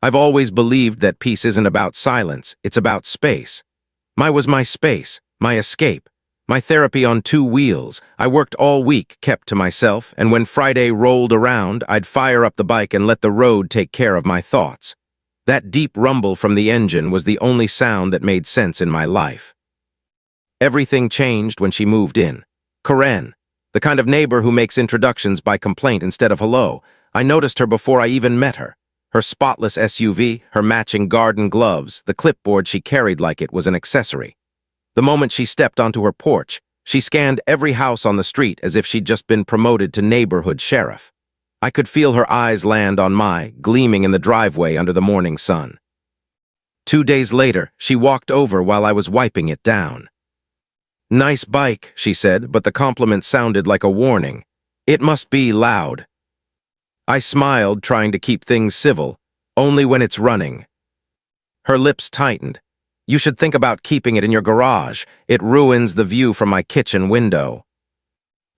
I've always believed that peace isn't about silence, it's about space. Mine was my space, my escape, my therapy on two wheels. I worked all week, kept to myself, and when Friday rolled around, I'd fire up the bike and let the road take care of my thoughts. That deep rumble from the engine was the only sound that made sense in my life. Everything changed when she moved in. Corinne, the kind of neighbor who makes introductions by complaint instead of hello. I noticed her before I even met her. Her spotless SUV, her matching garden gloves, the clipboard she carried like it was an accessory. The moment she stepped onto her porch, she scanned every house on the street as if she'd just been promoted to neighborhood sheriff. I could feel her eyes land on my, gleaming in the driveway under the morning sun. 2 days later, she walked over while I was wiping it down. "Nice bike," she said, but the compliment sounded like a warning. "It must be loud." I smiled, trying to keep things civil. "Only when it's running." Her lips tightened. "You should think about keeping it in your garage. It ruins the view from my kitchen window."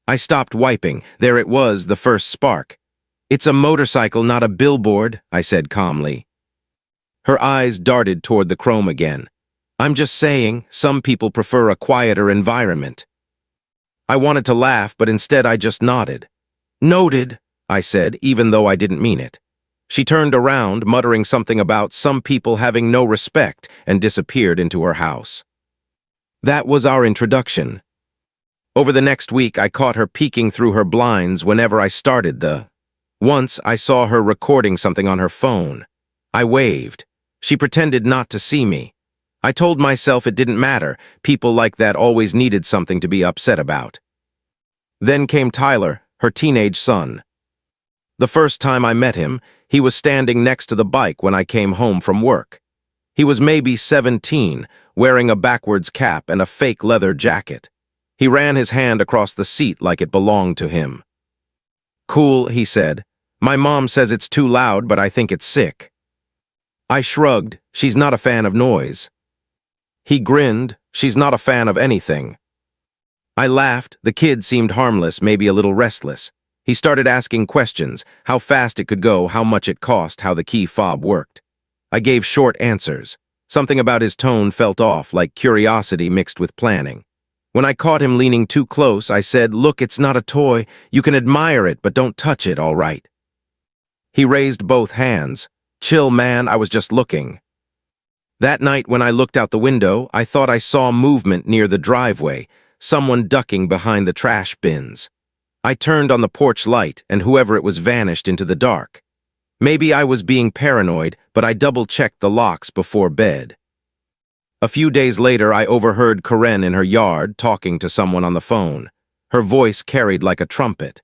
I stopped wiping. There it was, the first spark. "It's a motorcycle, not a billboard," I said calmly. Her eyes darted toward the chrome again. "I'm just saying, some people prefer a quieter environment." I wanted to laugh, but instead I just nodded. "Noted," I said, even though I didn't mean it. She turned around, muttering something about some people having no respect, and disappeared into her house. That was our introduction. Over the next week, I caught her peeking through her blinds whenever I started the... Once, I saw her recording something on her phone. I waved. She pretended not to see me. I told myself it didn't matter. People like that always needed something to be upset about. Then came Tyler, her teenage son. The first time I met him, he was standing next to the bike when I came home from work. He was maybe 17, wearing a backwards cap and a fake leather jacket. He ran his hand across the seat like it belonged to him. "Cool," he said. "My mom says it's too loud, but I think it's sick." I shrugged. "She's not a fan of noise." He grinned. "She's not a fan of anything." I laughed. The kid seemed harmless, maybe a little restless. He started asking questions, how fast it could go, how much it cost, how the key fob worked. I gave short answers. Something about his tone felt off, like curiosity mixed with planning. When I caught him leaning too close, I said, "Look, it's not a toy. You can admire it, but don't touch it, all right?" He raised both hands. "Chill, man, I was just looking." That night when I looked out the window, I thought I saw movement near the driveway, someone ducking behind the trash bins. I turned on the porch light, and whoever it was vanished into the dark. Maybe I was being paranoid, but I double-checked the locks before bed. A few days later, I overheard Corinne in her yard talking to someone on the phone. Her voice carried like a trumpet.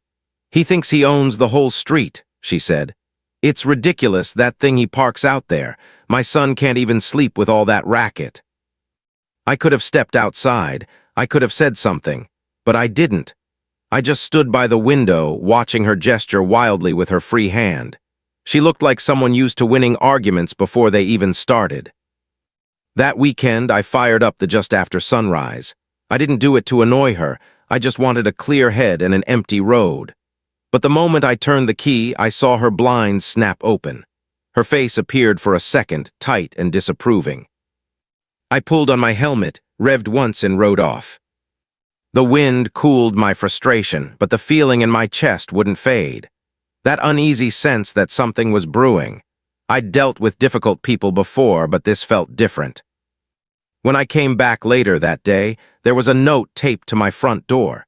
"He thinks he owns the whole street," she said. "It's ridiculous, that thing he parks out there. My son can't even sleep with all that racket." I could have stepped outside. I could have said something, but I didn't. I just stood by the window, watching her gesture wildly with her free hand. She looked like someone used to winning arguments before they even started. That weekend, I fired up the just after sunrise. I didn't do it to annoy her. I just wanted a clear head and an empty road. But the moment I turned the key, I saw her blinds snap open. Her face appeared for a second, tight and disapproving. I pulled on my helmet, revved once and rode off. The wind cooled my frustration, but the feeling in my chest wouldn't fade. That uneasy sense that something was brewing. I'd dealt with difficult people before, but this felt different. When I came back later that day, there was a note taped to my front door.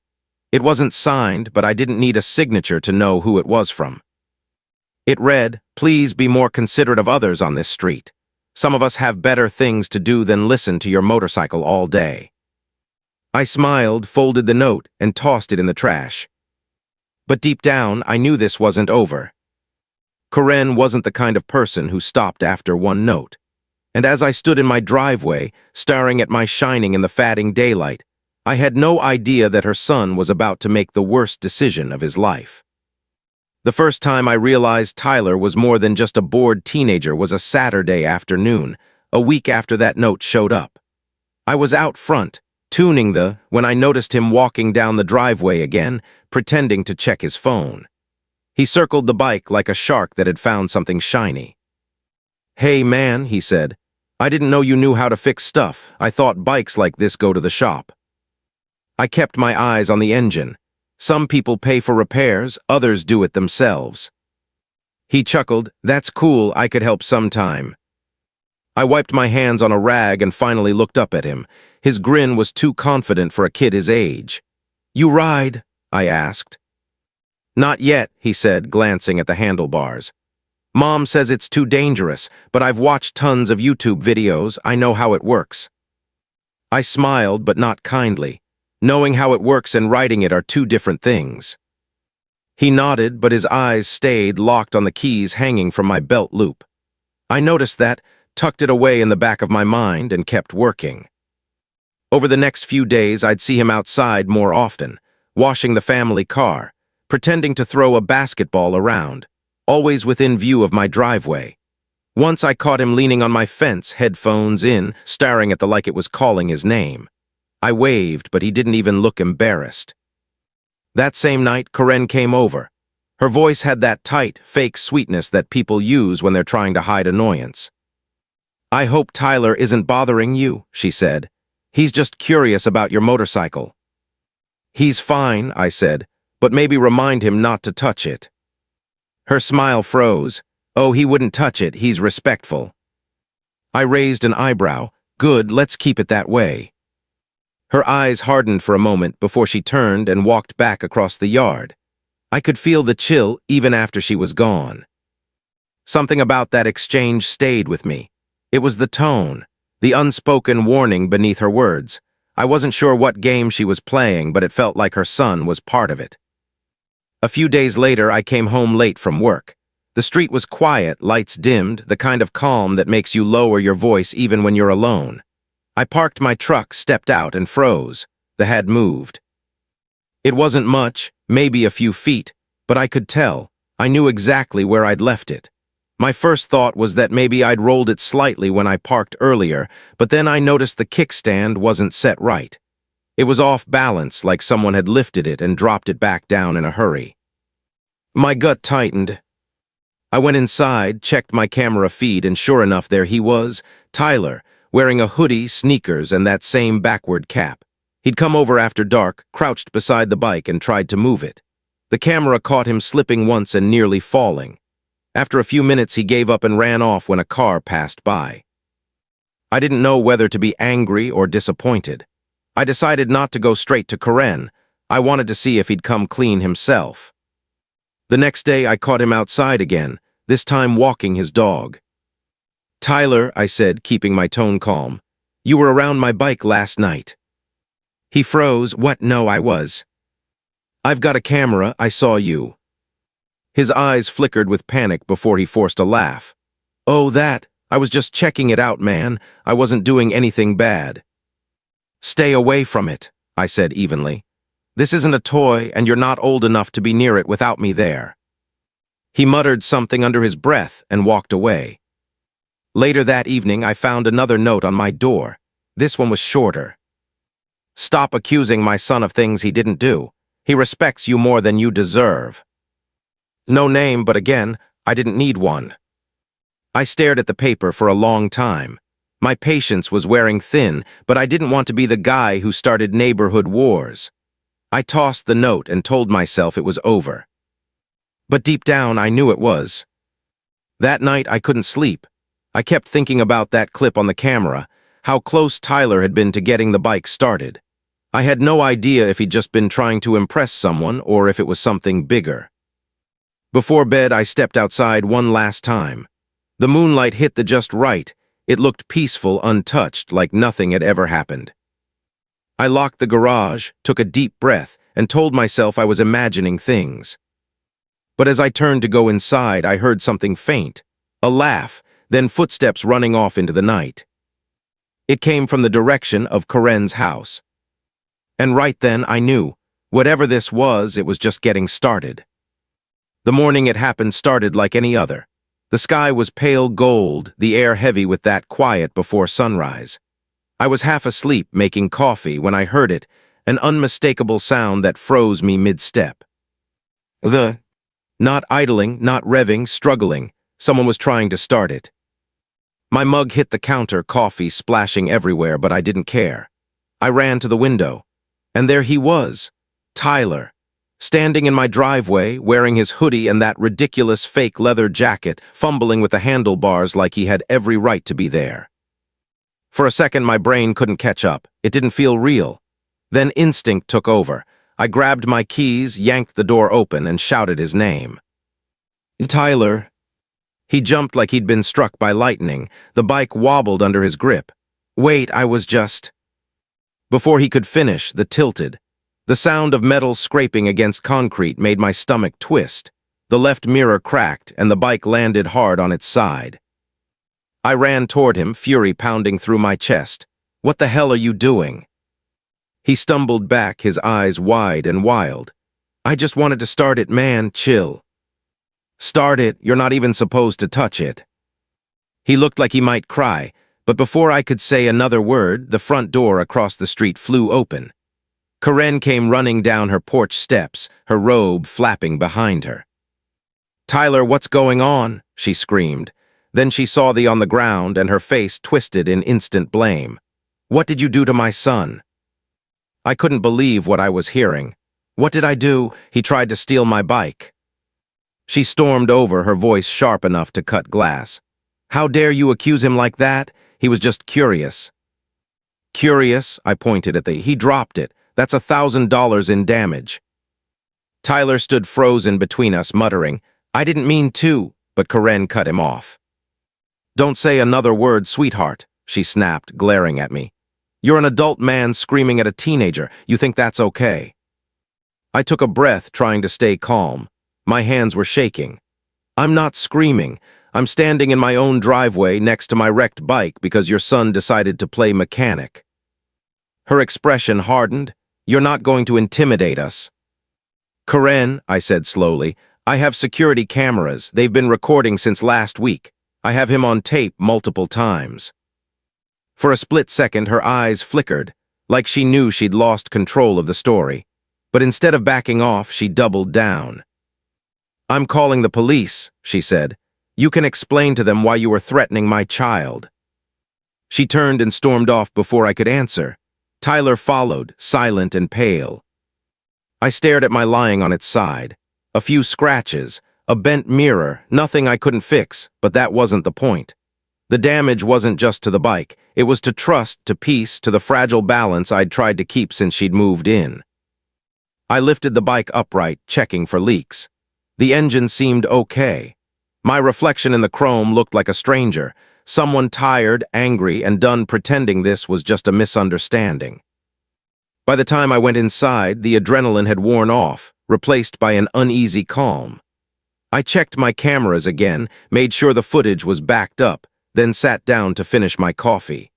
It wasn't signed, but I didn't need a signature to know who it was from. It read, "Please be more considerate of others on this street. Some of us have better things to do than listen to your motorcycle all day." I smiled, folded the note, and tossed it in the trash. But deep down, I knew this wasn't over. Corinne wasn't the kind of person who stopped after one note. And as I stood in my driveway, staring at my shining in the fading daylight, I had no idea that her son was about to make the worst decision of his life. The first time I realized Tyler was more than just a bored teenager was a Saturday afternoon, a week after that note showed up. I was out front, tuning when I noticed him walking down the driveway again, pretending to check his phone. He circled the bike like a shark that had found something shiny. "Hey man," he said, "I didn't know you knew how to fix stuff. I thought bikes like this go to the shop." I kept my eyes on the engine. Some people pay for repairs, others do it themselves. He chuckled, "That's cool, I could help sometime." I wiped my hands on a rag and finally looked up at him. His grin was too confident for a kid his age. "You ride?" I asked. "Not yet," he said, glancing at the handlebars. "Mom says it's too dangerous, but I've watched tons of YouTube videos. I know how it works." I smiled, but not kindly. Knowing how it works and riding it are two different things. He nodded, but his eyes stayed locked on the keys hanging from my belt loop. I noticed that, tucked it away in the back of my mind, and kept working. Over the next few days, I'd see him outside more often, washing the family car, pretending to throw a basketball around, always within view of my driveway. Once I caught him leaning on my fence, headphones in, staring at the like it was calling his name. I waved, but he didn't even look embarrassed. That same night, Karen came over. Her voice had that tight, fake sweetness that people use when they're trying to hide annoyance. "I hope Tyler isn't bothering you," she said. "He's just curious about your motorcycle." "He's fine," I said, "but maybe remind him not to touch it." Her smile froze. "Oh, he wouldn't touch it, he's respectful." I raised an eyebrow. "Good, let's keep it that way." Her eyes hardened for a moment before she turned and walked back across the yard. I could feel the chill even after she was gone. Something about that exchange stayed with me. It was the tone, the unspoken warning beneath her words. I wasn't sure what game she was playing, but it felt like her son was part of it. A few days later, I came home late from work. The street was quiet, lights dimmed, the kind of calm that makes you lower your voice even when you're alone. I parked my truck, stepped out, and froze. The had moved. It wasn't much, maybe a few feet, but I could tell. I knew exactly where I'd left it. My first thought was that maybe I'd rolled it slightly when I parked earlier, but then I noticed the kickstand wasn't set right. It was off balance, like someone had lifted it and dropped it back down in a hurry. My gut tightened. I went inside, checked my camera feed, and sure enough, there he was, Tyler, wearing a hoodie, sneakers, and that same backward cap. He'd come over after dark, crouched beside the bike, and tried to move it. The camera caught him slipping once and nearly falling. After a few minutes, he gave up and ran off when a car passed by. I didn't know whether to be angry or disappointed. I decided not to go straight to Karen. I wanted to see if he'd come clean himself. The next day, I caught him outside again, this time walking his dog. "Tyler," I said, keeping my tone calm, "you were around my bike last night." He froze. "What? No, I was." "I've got a camera, I saw you." His eyes flickered with panic before he forced a laugh. "Oh, that? I was just checking it out, man. I wasn't doing anything bad." "Stay away from it," I said evenly. "This isn't a toy, and you're not old enough to be near it without me there." He muttered something under his breath and walked away. Later that evening, I found another note on my door. This one was shorter. "Stop accusing my son of things he didn't do. He respects you more than you deserve." No name, but again, I didn't need one. I stared at the paper for a long time. My patience was wearing thin, but I didn't want to be the guy who started neighborhood wars. I tossed the note and told myself it was over. But deep down, I knew it was. That night, I couldn't sleep. I kept thinking about that clip on the camera, how close Tyler had been to getting the bike started. I had no idea if he'd just been trying to impress someone or if it was something bigger. Before bed, I stepped outside one last time. The moonlight hit the just right. It looked peaceful, untouched, like nothing had ever happened. I locked the garage, took a deep breath, and told myself I was imagining things. But as I turned to go inside, I heard something faint, a laugh, then footsteps running off into the night. It came from the direction of Karen's house. And right then, I knew, whatever this was, it was just getting started. The morning it happened started like any other. The sky was pale gold, the air heavy with that quiet before sunrise. I was half asleep making coffee when I heard it, an unmistakable sound that froze me mid-step. Not idling, not revving, struggling. Someone was trying to start it. My mug hit the counter, coffee splashing everywhere, but I didn't care. I ran to the window, and there he was, Tyler, standing in my driveway, wearing his hoodie and that ridiculous fake leather jacket, fumbling with the handlebars like he had every right to be there. For a second, my brain couldn't catch up. It didn't feel real. Then instinct took over. I grabbed my keys, yanked the door open, and shouted his name. Tyler. He jumped like he'd been struck by lightning. The bike wobbled under his grip. Wait, I was just... Before he could finish, the tilted. The sound of metal scraping against concrete made my stomach twist. The left mirror cracked, and the bike landed hard on its side. I ran toward him, fury pounding through my chest. What the hell are you doing? He stumbled back, his eyes wide and wild. I just wanted to start it, man, chill. Start it, you're not even supposed to touch it. He looked like he might cry, but before I could say another word, the front door across the street flew open. Karen came running down her porch steps, her robe flapping behind her. Tyler, what's going on? She screamed. Then she saw the on the ground and her face twisted in instant blame. What did you do to my son? I couldn't believe what I was hearing. What did I do? He tried to steal my bike. She stormed over, her voice sharp enough to cut glass. How dare you accuse him like that? He was just curious. Curious? I pointed at he dropped it. That's $1,000 in damage. Tyler stood frozen between us, muttering, I didn't mean to, but Karen cut him off. Don't say another word, sweetheart, she snapped, glaring at me. You're an adult man screaming at a teenager. You think that's okay? I took a breath, trying to stay calm. My hands were shaking. I'm not screaming. I'm standing in my own driveway next to my wrecked bike because your son decided to play mechanic. Her expression hardened. You're not going to intimidate us. Karen, I said slowly, I have security cameras. They've been recording since last week. I have him on tape multiple times. For a split second, her eyes flickered, like she knew she'd lost control of the story. But instead of backing off, she doubled down. I'm calling the police, she said. You can explain to them why you were threatening my child. She turned and stormed off before I could answer. Tyler followed, silent and pale. I stared at my lying on its side. A few scratches, a bent mirror, nothing I couldn't fix, but that wasn't the point. The damage wasn't just to the bike. It was to trust, to peace, to the fragile balance I'd tried to keep since she'd moved in. I lifted the bike upright, checking for leaks. The engine seemed okay. My reflection in the chrome looked like a stranger, someone tired, angry, and done pretending this was just a misunderstanding. By the time I went inside, the adrenaline had worn off, replaced by an uneasy calm. I checked my cameras again, made sure the footage was backed up, then sat down to finish my coffee.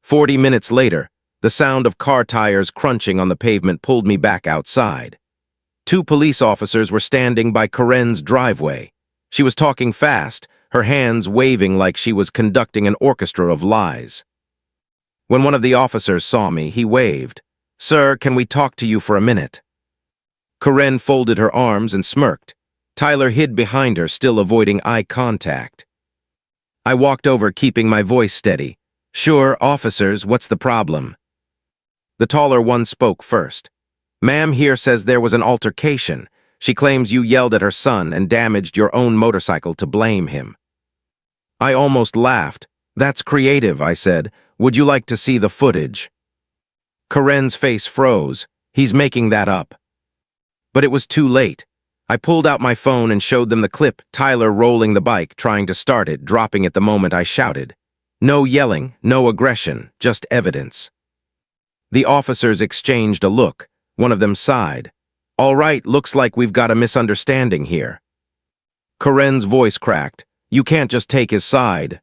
40 minutes later, the sound of car tires crunching on the pavement pulled me back outside. 2 police officers were standing by Karen's driveway. She was talking fast, her hands waving like she was conducting an orchestra of lies. When one of the officers saw me, he waved. Sir, can we talk to you for a minute? Karen folded her arms and smirked. Tyler hid behind her, still avoiding eye contact. I walked over, keeping my voice steady. Sure, officers, what's the problem? The taller one spoke first. Ma'am here says there was an altercation. She claims you yelled at her son and damaged your own motorcycle to blame him. I almost laughed. That's creative, I said. Would you like to see the footage? Karen's face froze. He's making that up. But it was too late. I pulled out my phone and showed them the clip, Tyler rolling the bike, trying to start it, dropping it the moment I shouted. No yelling, no aggression, just evidence. The officers exchanged a look. One of them sighed. All right, looks like we've got a misunderstanding here. Karen's voice cracked. You can't just take his side.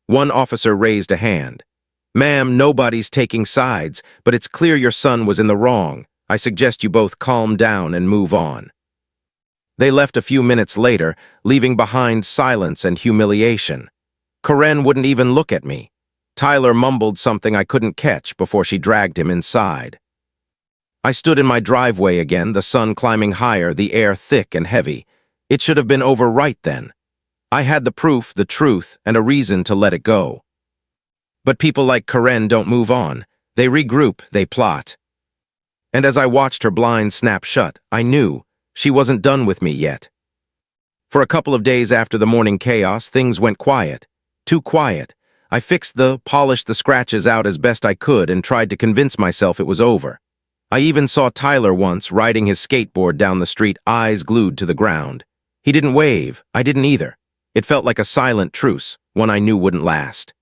One officer raised a hand. Ma'am, nobody's taking sides, but it's clear your son was in the wrong. I suggest you both calm down and move on. They left a few minutes later, leaving behind silence and humiliation. Karen wouldn't even look at me. Tyler mumbled something I couldn't catch before she dragged him inside. I stood in my driveway again, the sun climbing higher, the air thick and heavy. It should have been over right then. I had the proof, the truth, and a reason to let it go. But people like Karen don't move on. They regroup, they plot. And as I watched her blinds snap shut, I knew she wasn't done with me yet. For a couple of days after the morning chaos, things went quiet. Too quiet. I polished the scratches out as best I could and tried to convince myself it was over. I even saw Tyler once riding his skateboard down the street, eyes glued to the ground. He didn't wave. I didn't either. It felt like a silent truce, one I knew wouldn't last.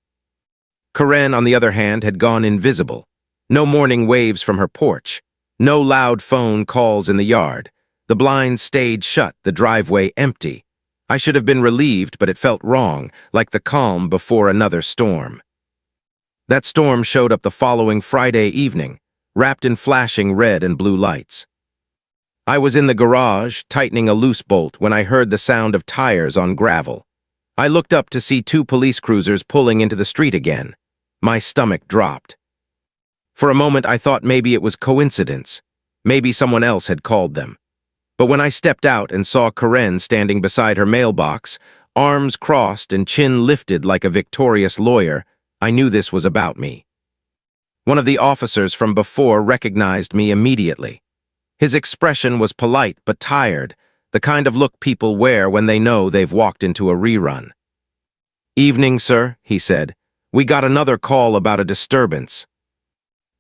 Karen, on the other hand, had gone invisible. No morning waves from her porch. No loud phone calls in the yard. The blinds stayed shut, the driveway empty. I should have been relieved, but it felt wrong, like the calm before another storm. That storm showed up the following Friday evening, wrapped in flashing red and blue lights. I was in the garage, tightening a loose bolt, when I heard the sound of tires on gravel. I looked up to see two police cruisers pulling into the street again. My stomach dropped. For a moment, I thought maybe it was coincidence. Maybe someone else had called them. But when I stepped out and saw Karen standing beside her mailbox, arms crossed and chin lifted like a victorious lawyer, I knew this was about me. One of the officers from before recognized me immediately. His expression was polite but tired, the kind of look people wear when they know they've walked into a rerun. "Evening, sir," he said. "We got another call about a disturbance."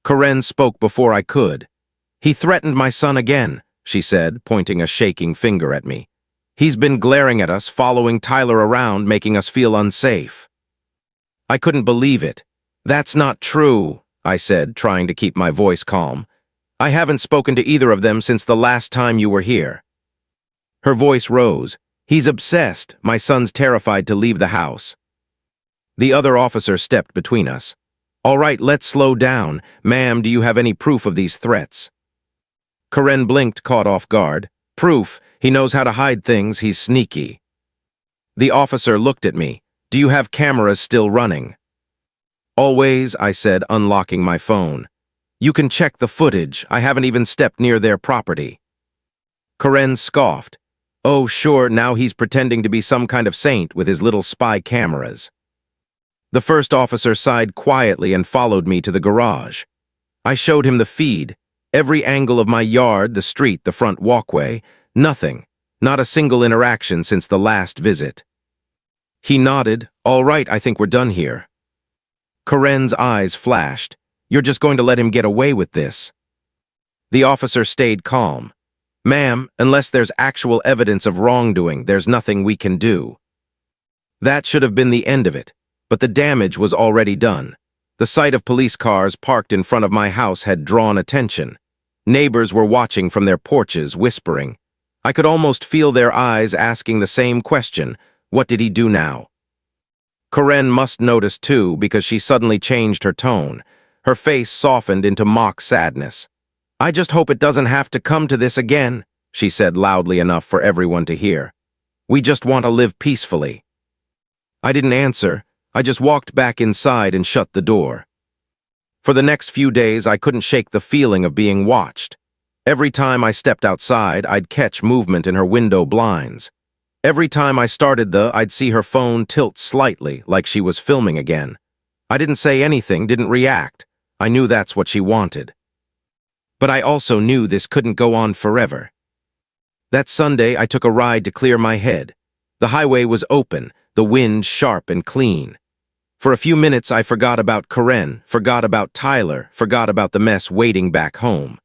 Karen spoke before I could. "He threatened my son again," she said, pointing a shaking finger at me. "He's been glaring at us, following Tyler around, making us feel unsafe." I couldn't believe it. "That's not true," I said, trying to keep my voice calm. "I haven't spoken to either of them since the last time you were here." Her voice rose. "He's obsessed. My son's terrified to leave the house." The other officer stepped between us. "All right, let's slow down. Ma'am, do you have any proof of these threats?" Karen blinked, caught off guard. "Proof? He knows how to hide things. He's sneaky." The officer looked at me. "Do you have cameras still running?" "Always," I said, unlocking my phone. "You can check the footage. I haven't even stepped near their property." Karen scoffed. "Oh, sure, now he's pretending to be some kind of saint with his little spy cameras." The first officer sighed quietly and followed me to the garage. I showed him the feed. Every angle of my yard, the street, the front walkway. Nothing. Not a single interaction since the last visit. He nodded. "All right, I think we're done here." Karen's eyes flashed. "You're just going to let him get away with this?" The officer stayed calm. "Ma'am, unless there's actual evidence of wrongdoing, there's nothing we can do." That should have been the end of it, but the damage was already done. The sight of police cars parked in front of my house had drawn attention. Neighbors were watching from their porches, whispering. I could almost feel their eyes asking the same question: what did he do now? Karen must notice too, because she suddenly changed her tone. Her face softened into mock sadness. "I just hope it doesn't have to come to this again," she said loudly enough for everyone to hear. "We just want to live peacefully." I didn't answer. I just walked back inside and shut the door. For the next few days, I couldn't shake the feeling of being watched. Every time I stepped outside, I'd catch movement in her window blinds. Every time I started I'd see her phone tilt slightly, like she was filming again. I didn't say anything, didn't react. I knew that's what she wanted. But I also knew this couldn't go on forever. That Sunday, I took a ride to clear my head. The highway was open, the wind sharp and clean. For a few minutes, I forgot about Karen, forgot about Tyler, forgot about the mess waiting back home.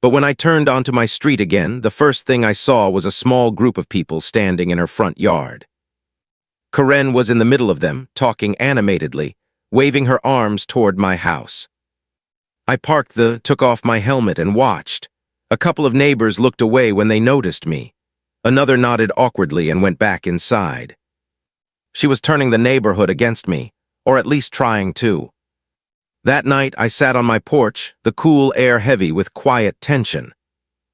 But when I turned onto my street again, the first thing I saw was a small group of people standing in her front yard. Karen was in the middle of them, talking animatedly, waving her arms toward my house. I took off my helmet and watched. A couple of neighbors looked away when they noticed me. Another nodded awkwardly and went back inside. She was turning the neighborhood against me, or at least trying to. That night, I sat on my porch, the cool air heavy with quiet tension.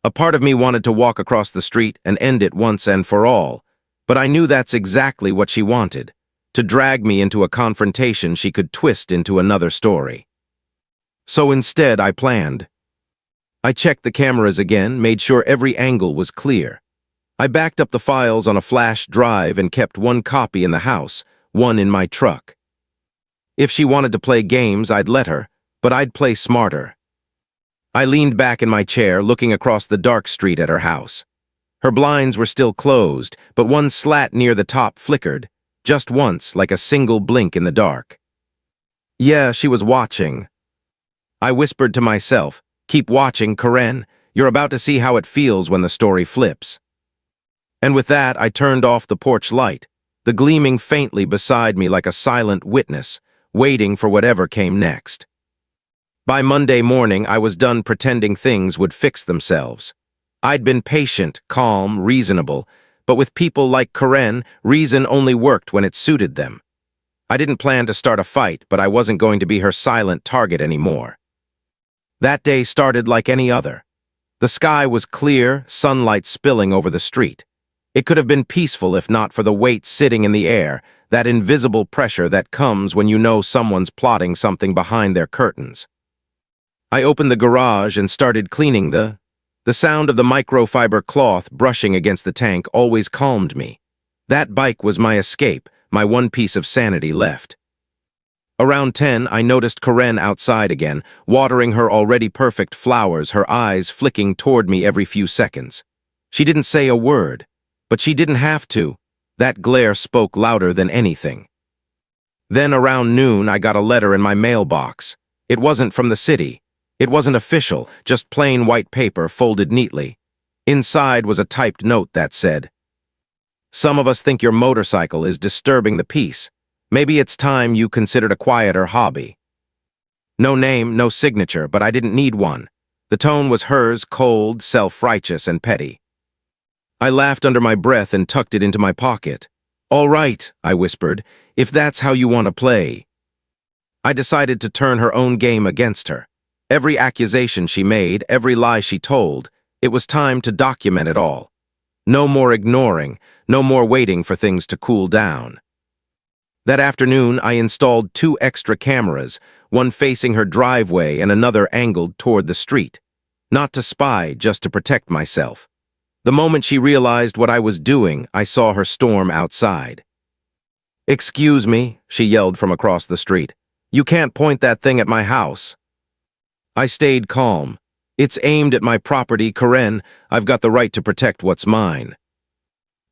A part of me wanted to walk across the street and end it once and for all, but I knew that's exactly what she wanted, to drag me into a confrontation she could twist into another story. So instead, I planned. I checked the cameras again, made sure every angle was clear. I backed up the files on a flash drive and kept one copy in the house, one in my truck. If she wanted to play games, I'd let her, but I'd play smarter. I leaned back in my chair, looking across the dark street at her house. Her blinds were still closed, but one slat near the top flickered, just once, like a single blink in the dark. Yeah, she was watching. I whispered to myself, "Keep watching, Karen. You're about to see how it feels when the story flips." And with that, I turned off the porch light, the gleaming faintly beside me like a silent witness, waiting for whatever came next. By Monday morning, I was done pretending things would fix themselves. I'd been patient, calm, reasonable, but with people like Karen, reason only worked when it suited them. I didn't plan to start a fight, but I wasn't going to be her silent target anymore. That day started like any other. The sky was clear, sunlight spilling over the street. It could have been peaceful if not for the weight sitting in the air, that invisible pressure that comes when you know someone's plotting something behind their curtains. I opened the garage and started cleaning the sound of the microfiber cloth brushing against the tank always calmed me. That bike was my escape, my one piece of sanity left. Around 10, I noticed Karen outside again, watering her already perfect flowers, her eyes flicking toward me every few seconds. She didn't say a word, but she didn't have to. That glare spoke louder than anything. Then around noon, I got a letter in my mailbox. It wasn't from the city. It wasn't official, just plain white paper folded neatly. Inside was a typed note that said, "Some of us think your motorcycle is disturbing the peace. Maybe it's time you considered a quieter hobby." No name, no signature, but I didn't need one. The tone was hers, cold, self-righteous, and petty. I laughed under my breath and tucked it into my pocket. "All right," I whispered, "if that's how you want to play." I decided to turn her own game against her. Every accusation she made, every lie she told, it was time to document it all. No more ignoring, no more waiting for things to cool down. That afternoon, I installed 2 extra cameras, one facing her driveway and another angled toward the street. Not to spy, just to protect myself. The moment she realized what I was doing, I saw her storm outside. "Excuse me," she yelled from across the street. "You can't point that thing at my house." I stayed calm. "It's aimed at my property, Karen. I've got the right to protect what's mine."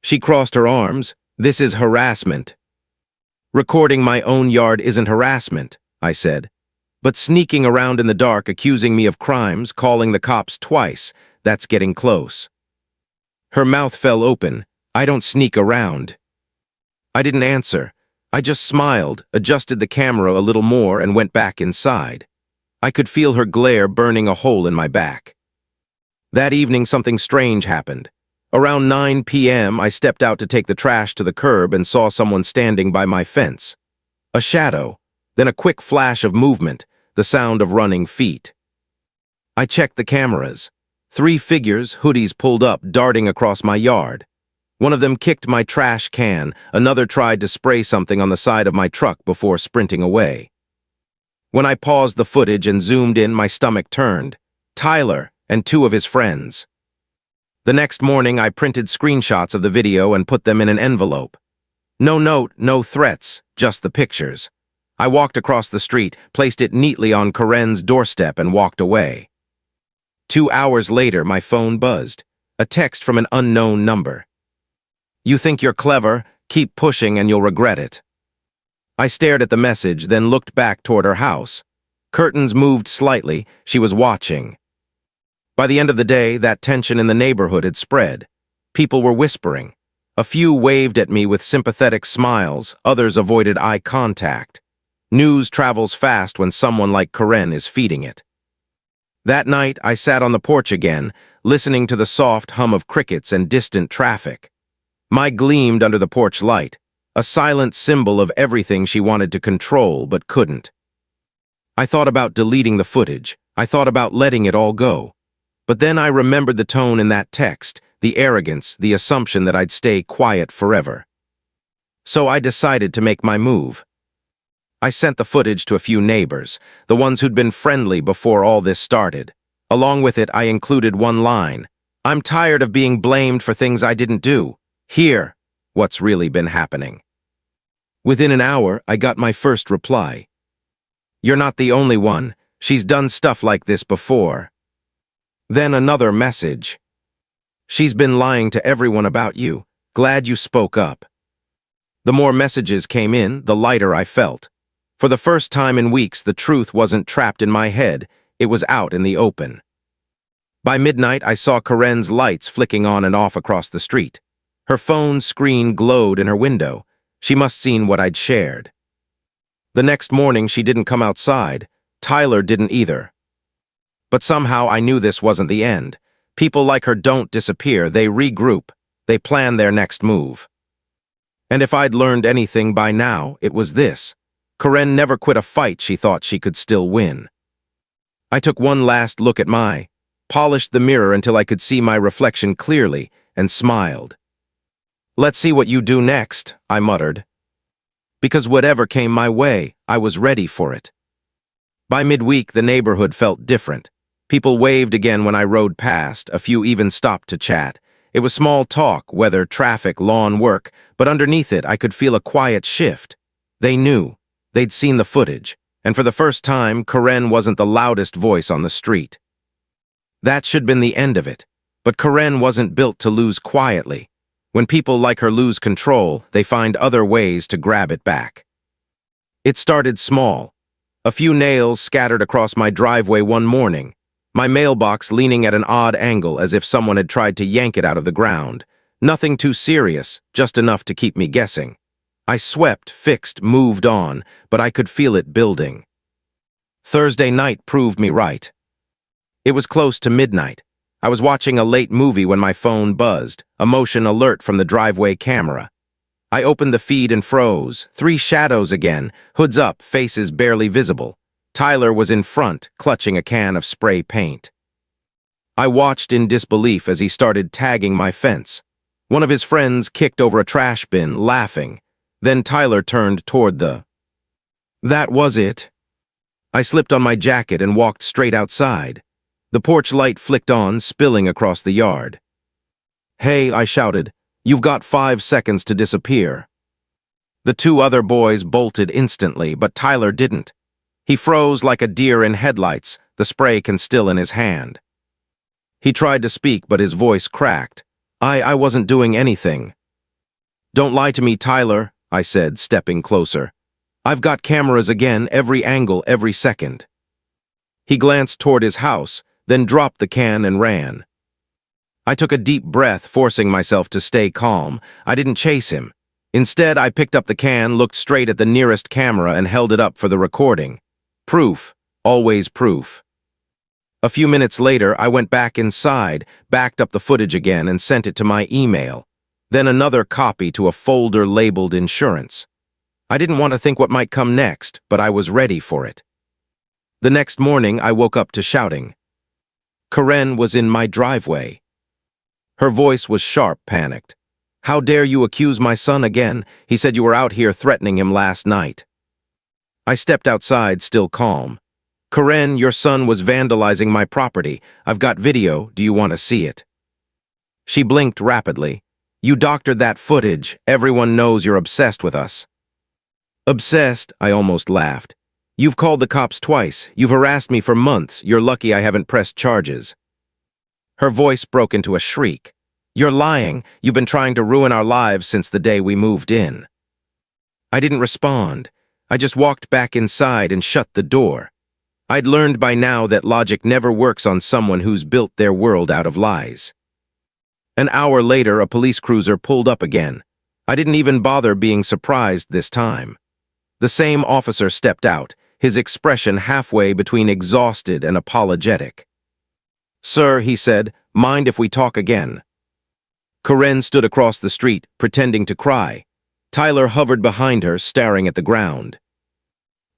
She crossed her arms. "This is harassment." "Recording my own yard isn't harassment," I said. "But sneaking around in the dark, accusing me of crimes, calling the cops twice, that's getting close." Her mouth fell open. "I don't sneak around." I didn't answer. I just smiled, adjusted the camera a little more, and went back inside. I could feel her glare burning a hole in my back. That evening, something strange happened. Around 9 p.m., I stepped out to take the trash to the curb and saw someone standing by my fence. A shadow, then a quick flash of movement, the sound of running feet. I checked the cameras. 3 figures, hoodies pulled up, darting across my yard. One of them kicked my trash can, another tried to spray something on the side of my truck before sprinting away. When I paused the footage and zoomed in, my stomach turned. Tyler and 2 of his friends. The next morning, I printed screenshots of the video and put them in an envelope. No note, no threats, just the pictures. I walked across the street, placed it neatly on Karen's doorstep, and walked away. 2 hours later, my phone buzzed. A text from an unknown number. "You think you're clever? Keep pushing and you'll regret it." I stared at the message, then looked back toward her house. Curtains moved slightly. She was watching. By the end of the day, that tension in the neighborhood had spread. People were whispering. A few waved at me with sympathetic smiles, others avoided eye contact. News travels fast when someone like Karen is feeding it. That night, I sat on the porch again, listening to the soft hum of crickets and distant traffic. My gleamed under the porch light, a silent symbol of everything she wanted to control but couldn't. I thought about deleting the footage. I thought about letting it all go. But then I remembered the tone in that text, the arrogance, the assumption that I'd stay quiet forever. So I decided to make my move. I sent the footage to a few neighbors, the ones who'd been friendly before all this started. Along with it, I included one line. I'm tired of being blamed for things I didn't do. Here, what's really been happening. Within an hour, I got my first reply. You're not the only one. She's done stuff like this before. Then another message. She's been lying to everyone about you. Glad you spoke up. The more messages came in, the lighter I felt. For the first time in weeks, the truth wasn't trapped in my head. It was out in the open. By midnight, I saw Karen's lights flicking on and off across the street. Her phone screen glowed in her window. She must seen what I'd shared. The next morning, she didn't come outside. Tyler didn't either. But somehow I knew this wasn't the end. People like her don't disappear. They regroup. They plan their next move. And if I'd learned anything by now, it was this. Karen never quit a fight she thought she could still win. I took one last look at polished the mirror until I could see my reflection clearly, and smiled. Let's see what you do next, I muttered. Because whatever came my way, I was ready for it. By midweek, the neighborhood felt different. People waved again when I rode past, a few even stopped to chat. It was small talk, weather, traffic, lawn work, but underneath it I could feel a quiet shift. They knew. They'd seen the footage, and for the first time, Karen wasn't the loudest voice on the street. That should have been the end of it, but Karen wasn't built to lose quietly. When people like her lose control, they find other ways to grab it back. It started small. A few nails scattered across my driveway one morning, my mailbox leaning at an odd angle as if someone had tried to yank it out of the ground. Nothing too serious, just enough to keep me guessing. I swept, fixed, moved on, but I could feel it building. Thursday night proved me right. It was close to midnight. I was watching a late movie when my phone buzzed, a motion alert from the driveway camera. I opened the feed and froze. 3 shadows again, hoods up, faces barely visible. Tyler was in front, clutching a can of spray paint. I watched in disbelief as he started tagging my fence. One of his friends kicked over a trash bin, laughing. Then Tyler turned toward That was it. I slipped on my jacket and walked straight outside. The porch light flicked on, spilling across the yard. Hey, I shouted, you've got 5 seconds to disappear. The 2 other boys bolted instantly, but Tyler didn't. He froze like a deer in headlights, the spray can still in his hand. He tried to speak, but his voice cracked. I wasn't doing anything. Don't lie to me, Tyler, I said, stepping closer. I've got cameras again, every angle, every second. He glanced toward his house, then dropped the can and ran. I took a deep breath, forcing myself to stay calm. I didn't chase him. Instead, I picked up the can, looked straight at the nearest camera, and held it up for the recording. Proof. Always proof. A few minutes later, I went back inside, backed up the footage again, and sent it to my email. Then another copy to a folder labeled insurance. I didn't want to think what might come next, but I was ready for it. The next morning, I woke up to shouting. Karen was in my driveway. Her voice was sharp, panicked. How dare you accuse my son again? He said you were out here threatening him last night. I stepped outside, still calm. Karen, your son was vandalizing my property. I've got video. Do you want to see it? She blinked rapidly. You doctored that footage. Everyone knows you're obsessed with us. Obsessed? I almost laughed. You've called the cops twice. You've harassed me for months. You're lucky I haven't pressed charges. Her voice broke into a shriek. You're lying. You've been trying to ruin our lives since the day we moved in. I didn't respond. I just walked back inside and shut the door. I'd learned by now that logic never works on someone who's built their world out of lies. An hour later, a police cruiser pulled up again. I didn't even bother being surprised this time. The same officer stepped out, his expression halfway between exhausted and apologetic. Sir, he said, mind if we talk again? Karen stood across the street, pretending to cry. Tyler hovered behind her, staring at the ground.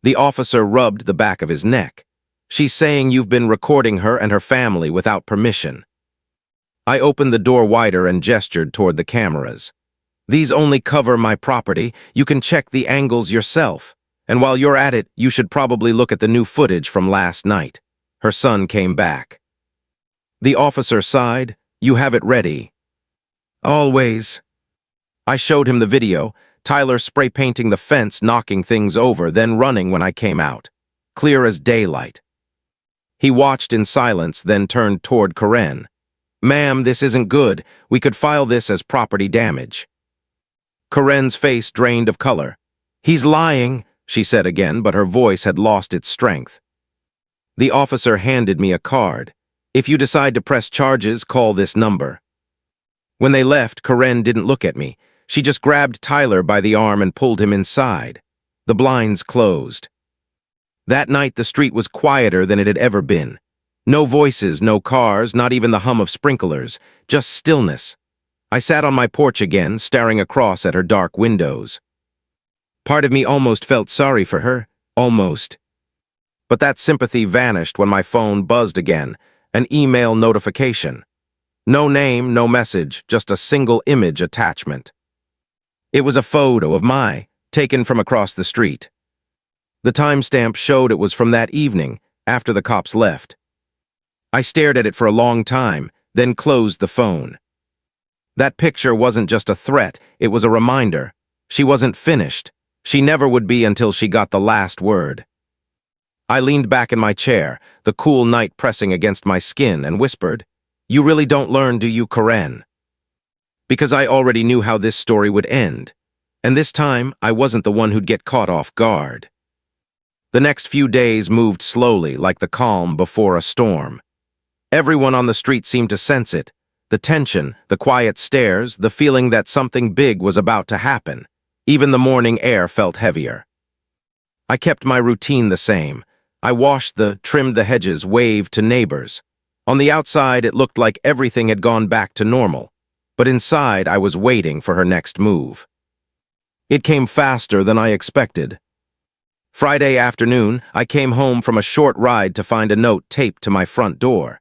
The officer rubbed the back of his neck. She's saying you've been recording her and her family without permission. I opened the door wider and gestured toward the cameras. These only cover my property. You can check the angles yourself. And while you're at it, you should probably look at the new footage from last night. Her son came back. The officer sighed. You have it ready. Always. I showed him the video, Tyler spray painting the fence, knocking things over, then running when I came out. Clear as daylight. He watched in silence, then turned toward Karen. Ma'am, this isn't good. We could file this as property damage. Karen's face drained of color. He's lying, she said again, but her voice had lost its strength. The officer handed me a card. If you decide to press charges, call this number. When they left, Karen didn't look at me. She just grabbed Tyler by the arm and pulled him inside. The blinds closed. That night, the street was quieter than it had ever been. No voices, no cars, not even the hum of sprinklers, just stillness. I sat on my porch again, staring across at her dark windows. Part of me almost felt sorry for her, almost. But that sympathy vanished when my phone buzzed again, an email notification. No name, no message, just a single image attachment. It was a photo of Mai, taken from across the street. The timestamp showed it was from that evening, after the cops left. I stared at it for a long time, then closed the phone. That picture wasn't just a threat, it was a reminder. She wasn't finished. She never would be until she got the last word. I leaned back in my chair, the cool night pressing against my skin, and whispered, "You really don't learn, do you, Karen?" Because I already knew how this story would end, and this time I wasn't the one who'd get caught off guard. The next few days moved slowly, like the calm before a storm. Everyone on the street seemed to sense it. The tension, the quiet stares, the feeling that something big was about to happen. Even the morning air felt heavier. I kept my routine the same. I washed trimmed the hedges, waved to neighbors. On the outside, it looked like everything had gone back to normal. But inside, I was waiting for her next move. It came faster than I expected. Friday afternoon, I came home from a short ride to find a note taped to my front door.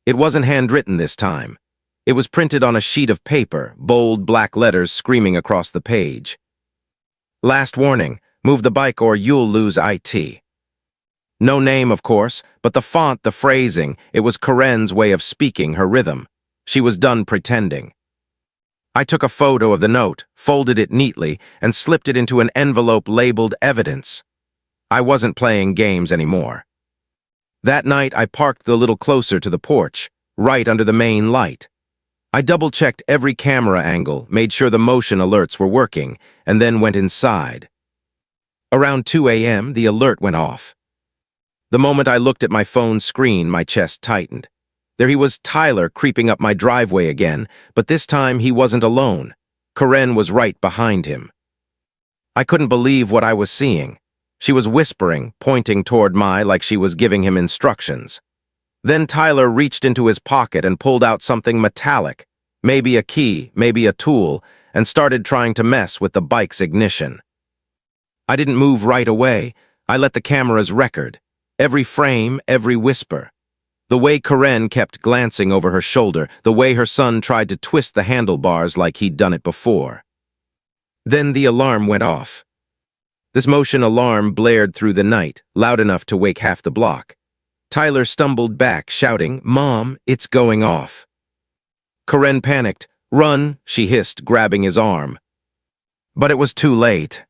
It wasn't handwritten this time. It was printed on a sheet of paper, bold black letters screaming across the page. Last warning, move the bike or you'll lose IT. No name, of course, but the font, the phrasing, it was Karen's way of speaking, her rhythm. She was done pretending. I took a photo of the note, folded it neatly, and slipped it into an envelope labeled evidence. I wasn't playing games anymore. That night, I parked a little closer to the porch, right under the main light. I double-checked every camera angle, made sure the motion alerts were working, and then went inside. Around 2 a.m., the alert went off. The moment I looked at my phone screen, my chest tightened. There he was, Tyler, creeping up my driveway again, but this time he wasn't alone. Karen was right behind him. I couldn't believe what I was seeing. She was whispering, pointing toward Mai like she was giving him instructions. Then Tyler reached into his pocket and pulled out something metallic, maybe a key, maybe a tool, and started trying to mess with the bike's ignition. I didn't move right away. I let the cameras record. Every frame, every whisper. The way Karen kept glancing over her shoulder, the way her son tried to twist the handlebars like he'd done it before. Then the alarm went off. This motion alarm blared through the night, loud enough to wake half the block. Tyler stumbled back, shouting, "Mom, it's going off." Karen panicked. "Run," she hissed, grabbing his arm. But it was too late.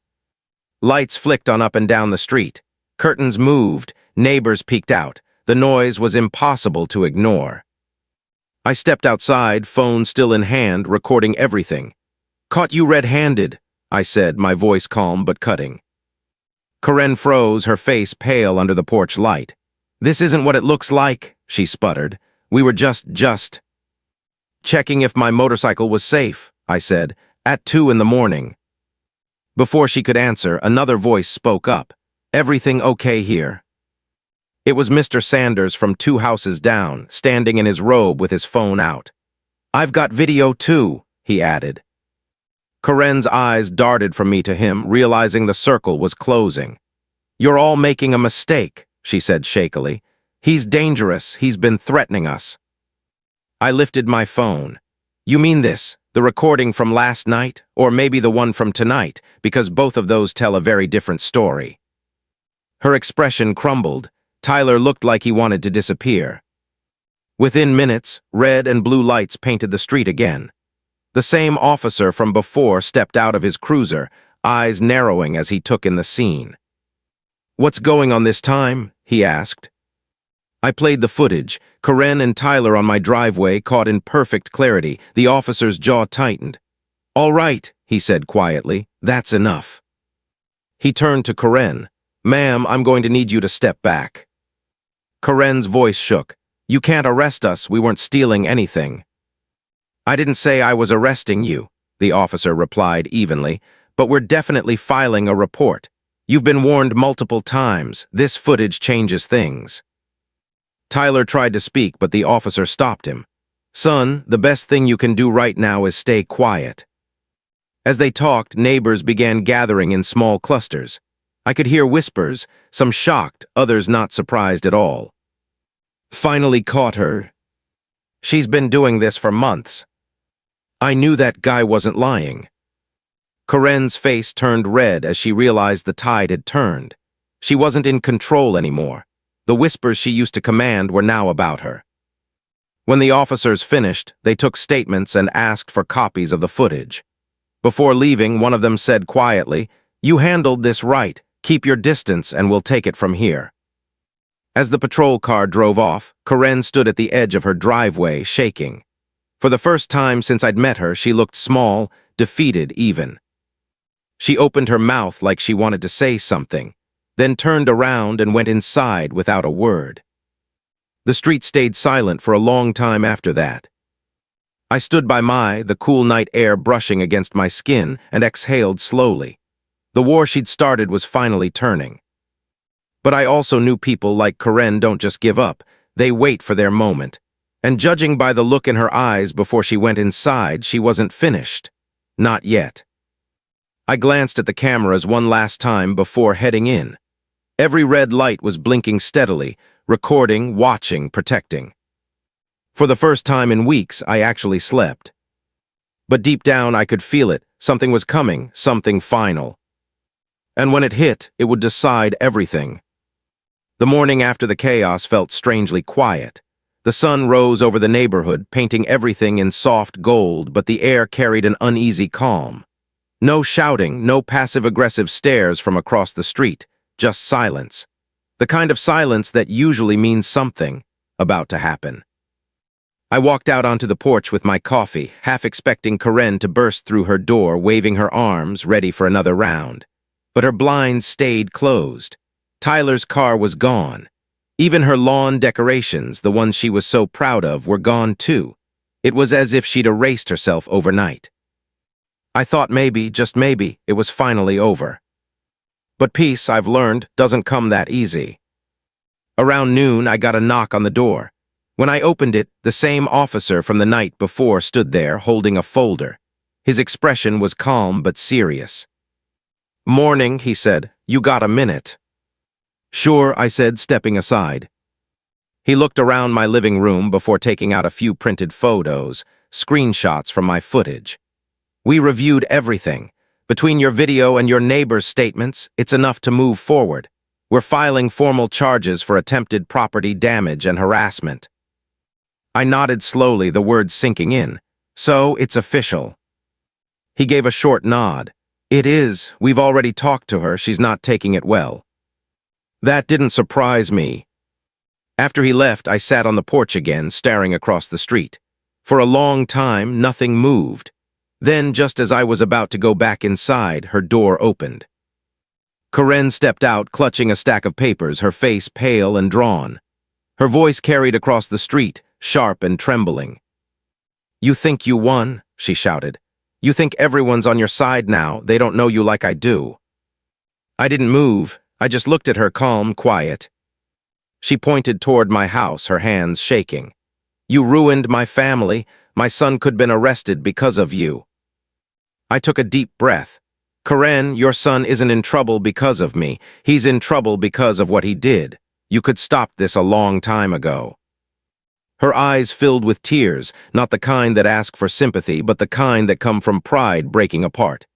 Lights flicked on up and down the street. Curtains moved. Neighbors peeked out. The noise was impossible to ignore. I stepped outside, phone still in hand, recording everything. "Caught you red-handed," I said, my voice calm but cutting. Karen froze, her face pale under the porch light. "This isn't what it looks like," she sputtered. "We were just checking if my motorcycle was safe," I said, "at 2 in the morning." Before she could answer, another voice spoke up. "Everything okay here?" It was Mr. Sanders from 2 houses down, standing in his robe with his phone out. "I've got video too," he added. Karen's eyes darted from me to him, realizing the circle was closing. "You're all making a mistake," she said shakily. "He's dangerous. He's been threatening us." I lifted my phone. "You mean this, the recording from last night, or maybe the one from tonight, because both of those tell a very different story." Her expression crumbled. Tyler looked like he wanted to disappear. Within minutes, red and blue lights painted the street again. The same officer from before stepped out of his cruiser, eyes narrowing as he took in the scene. "What's going on this time?" he asked. I played the footage. Karen and Tyler on my driveway, caught in perfect clarity. The officer's jaw tightened. "All right," he said quietly. "That's enough." He turned to Karen. "Ma'am, I'm going to need you to step back." Karen's voice shook. "You can't arrest us. We weren't stealing anything." "I didn't say I was arresting you," the officer replied evenly, "but we're definitely filing a report. You've been warned multiple times. This footage changes things." Tyler tried to speak, but the officer stopped him. "Son, the best thing you can do right now is stay quiet." As they talked, neighbors began gathering in small clusters. I could hear whispers, some shocked, others not surprised at all. "Finally caught her. She's been doing this for months." I knew that guy wasn't lying. Karen's face turned red as she realized the tide had turned. She wasn't in control anymore. The whispers she used to command were now about her. When the officers finished, they took statements and asked for copies of the footage. Before leaving, one of them said quietly, "You handled this right. Keep your distance and we'll take it from here." As the patrol car drove off, Karen stood at the edge of her driveway, shaking. For the first time since I'd met her, she looked small, defeated even. She opened her mouth like she wanted to say something, then turned around and went inside without a word. The street stayed silent for a long time after that. I stood by the cool night air brushing against my skin, and exhaled slowly. The war she'd started was finally turning. But I also knew people like Karen don't just give up, they wait for their moment. And judging by the look in her eyes before she went inside, she wasn't finished. Not yet. I glanced at the cameras one last time before heading in. Every red light was blinking steadily, recording, watching, protecting. For the first time in weeks, I actually slept. But deep down, I could feel it. Something was coming, something final. And when it hit, it would decide everything. The morning after the chaos felt strangely quiet. The sun rose over the neighborhood, painting everything in soft gold, but the air carried an uneasy calm. No shouting, no passive-aggressive stares from across the street, just silence. The kind of silence that usually means something about to happen. I walked out onto the porch with my coffee, half expecting Karen to burst through her door, waving her arms, ready for another round. But her blinds stayed closed. Tyler's car was gone. Even her lawn decorations, the ones she was so proud of, were gone too. It was as if she'd erased herself overnight. I thought maybe, just maybe, it was finally over. But peace, I've learned, doesn't come that easy. Around noon, I got a knock on the door. When I opened it, the same officer from the night before stood there, holding a folder. His expression was calm but serious. "Morning," he said. "You got a minute?" "Sure," I said, stepping aside. He looked around my living room before taking out a few printed photos, screenshots from my footage. "We reviewed everything. Between your video and your neighbor's statements, it's enough to move forward. We're filing formal charges for attempted property damage and harassment." I nodded slowly, the words sinking in. "So, it's official." He gave a short nod. "It is. We've already talked to her. She's not taking it well." That didn't surprise me. After he left, I sat on the porch again, staring across the street. For a long time, nothing moved. Then, just as I was about to go back inside, her door opened. Karen stepped out, clutching a stack of papers, her face pale and drawn. Her voice carried across the street, sharp and trembling. "You think you won?" she shouted. "You think everyone's on your side now? They don't know you like I do." I didn't move. I just looked at her, calm, quiet. She pointed toward my house, her hands shaking. "You ruined my family. My son could have been arrested because of you." I took a deep breath. "Karen, your son isn't in trouble because of me. He's in trouble because of what he did. You could stop this a long time ago." Her eyes filled with tears, not the kind that ask for sympathy, but the kind that come from pride breaking apart.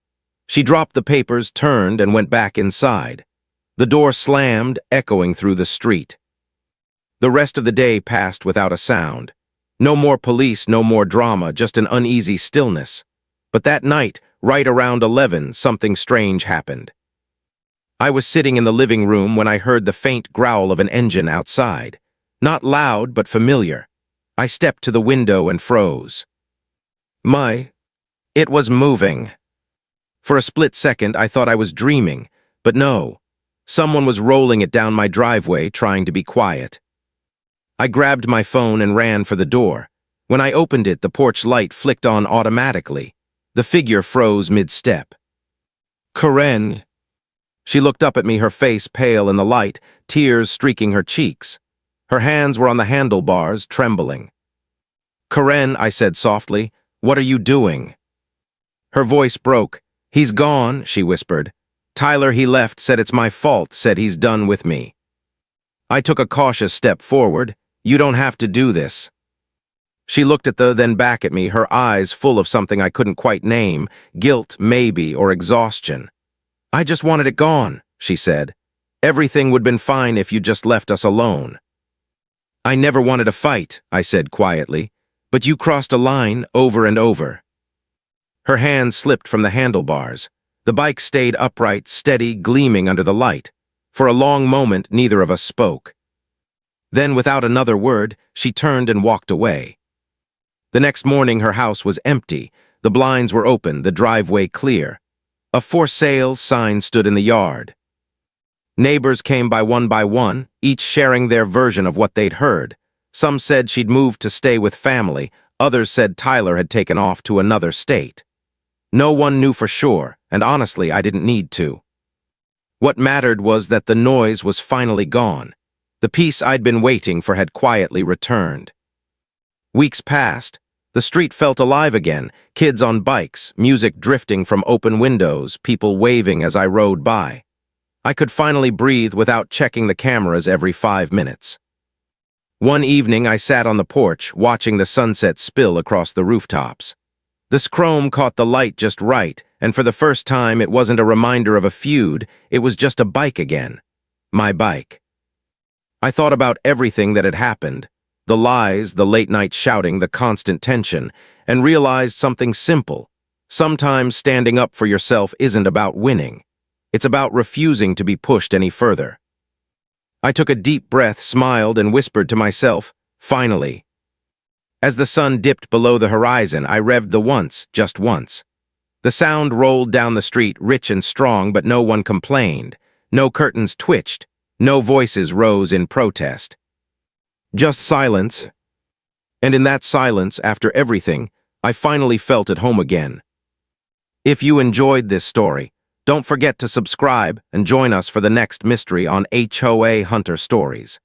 She dropped the papers, turned, and went back inside. The door slammed, echoing through the street. The rest of the day passed without a sound. No more police, no more drama, just an uneasy stillness. But that night, right around 11, something strange happened. I was sitting in the living room when I heard the faint growl of an engine outside. Not loud, but familiar. I stepped to the window and froze. It was moving. For a split second, I thought I was dreaming, but no. Someone was rolling it down my driveway, trying to be quiet. I grabbed my phone and ran for the door. When I opened it, the porch light flicked on automatically. The figure froze mid-step. Karen. She looked up at me, her face pale in the light, tears streaking her cheeks. Her hands were on the handlebars, trembling. Karen, I said softly, what are you doing? Her voice broke. He's gone, she whispered. Tyler, he left, said it's my fault, said he's done with me. I took a cautious step forward. You don't have to do this. She looked at then back at me, her eyes full of something I couldn't quite name, guilt, maybe, or exhaustion. I just wanted it gone, she said. Everything would have been fine if you just left us alone. I never wanted a fight, I said quietly, but you crossed a line over and over. Her hands slipped from the handlebars. The bike stayed upright, steady, gleaming under the light. For a long moment, neither of us spoke. Then, without another word, she turned and walked away. The next morning, her house was empty. The blinds were open, the driveway clear. A for sale sign stood in the yard. Neighbors came by one, each sharing their version of what they'd heard. Some said she'd moved to stay with family. Others said Tyler had taken off to another state. No one knew for sure, and honestly, I didn't need to. What mattered was that the noise was finally gone. The peace I'd been waiting for had quietly returned. Weeks passed. The street felt alive again, kids on bikes, music drifting from open windows, people waving as I rode by. I could finally breathe without checking the cameras every 5 minutes. One evening, I sat on the porch, watching the sunset spill across the rooftops. The chrome caught the light just right, and for the first time, it wasn't a reminder of a feud, it was just a bike again. My bike. I thought about everything that had happened, the lies, the late-night shouting, the constant tension, and realized something simple. Sometimes standing up for yourself isn't about winning. It's about refusing to be pushed any further. I took a deep breath, smiled, and whispered to myself, finally. As the sun dipped below the horizon, I revved the once, just once. The sound rolled down the street, rich and strong, but no one complained. No curtains twitched. No voices rose in protest. Just silence. And in that silence, after everything, I finally felt at home again. If you enjoyed this story, don't forget to subscribe and join us for the next mystery on HOA Hunter Stories.